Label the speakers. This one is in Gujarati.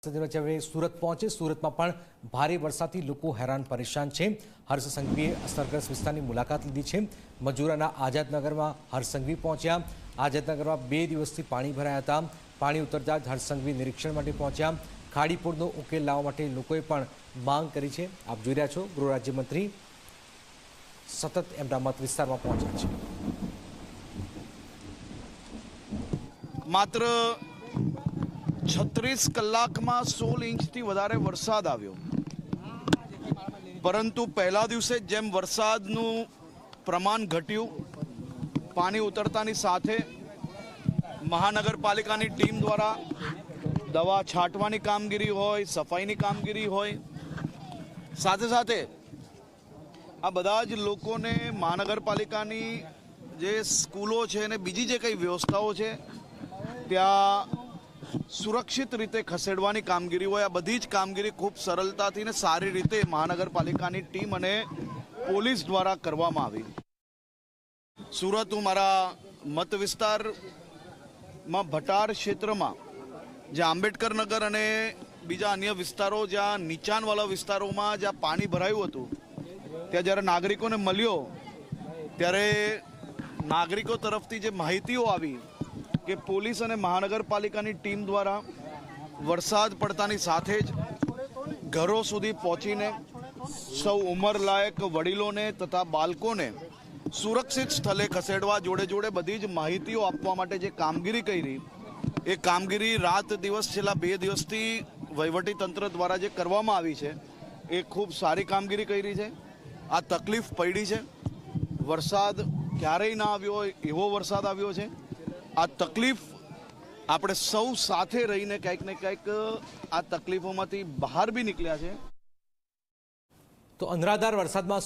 Speaker 1: સુરત પહોંચે સુરતમાં પણ ભારે વરસાદથી લોકો હેરાન પરેશાન છે। હર્ષ સંઘવીએ અસરગ્રસ્ત વિસ્તારની મુલાકાત લીધી છે। મજૂરાના આઝાદનગરમાં હર્ષ સંઘવી પહોંચ્યા। આઝાદનગરમાં 2 દિવસથી પાણી ભરાયા હતા। પાણી ઉતરતા જ હર્ષ સંઘવી નિરીક્ષણ માટે પહોંચ્યા। ખાડીપુરનો ઉકેલ લાવવા માટે લોકોએ પણ માંગ કરી છે। આપ જોઈ રહ્યા છો ગૃહ રાજ્યમંત્રી સતત એમના મત વિસ્તારમાં પહોંચ્યા છે।
Speaker 2: માત્ર 36 કલાકમાં 16 ઇંચથી વધારે વરસાદ આવ્યો, પરંતુ પહેલા દિવસે જેમ વરસાદનું પ્રમાણ ઘટ્યું, પાણી ઉતરતાની સાથે મહાનગરપાલિકાની ટીમ દ્વારા દવા છાંટવાની કામગીરી હોય, સફાઈની કામગીરી હોય, સાથે સાથે આ બધા જ લોકોને મહાનગરપાલિકાની જે સ્કૂલો છે અને બીજી જે કંઈ વ્યવસ્થાઓ છે ત્યાં સુરક્ષિત રીતે ખસેડવાની કામગીરી હોય, આ બધી જ કામગીરી ખૂબ સરળતાથી ને સારી રીતે મહાનગરપાલિકાની ટીમ અને પોલીસ દ્વારા કરવામાં આવી। સુરત હું મારા મત વિસ્તારમાં ભટાર ક્ષેત્રમાં જ્યાં આંબેડકર નગર અને બીજા અન્ય વિસ્તારો જ્યાં નીચાણવાળા વિસ્તારોમાં જ્યાં પાણી ભરાયું હતું, ત્યાં જ્યારે નાગરિકોને મળ્યો ત્યારે નાગરિકો તરફથી જે માહિતીઓ આવી કે પોલીસ અને મહાનગરપાલિકાની ટીમ દ્વારા વરસાદ પડતાની સાથે જ ઘરો સુધી પહોંચીને સૌ ઉંમરલાયક વડીલોને તથા બાળકોને સુરક્ષિત સ્થળે ખસેડવા જોડે જોડે બધી જ માહિતીઓ આપવા માટે જે કામગીરી કરી, એ કામગીરી રાત દિવસ છેલ્લા 2 દિવસથી વહીવટી તંત્ર દ્વારા જે કરવામાં આવી છે એ ખૂબ સારી કામગીરી કરી છે। આ તકલીફ પડી છે, વરસાદ ક્યારેય ના આવ્યો હોય એવો વરસાદ આવ્યો છે। આ તકલીફ આપણે સૌ સાથે રહીને કંઈક ને કંઈક આ તકલીફોમાંથી બહાર બી નીકળ્યા છે।
Speaker 1: તો અનરાધાર વરસાદમાં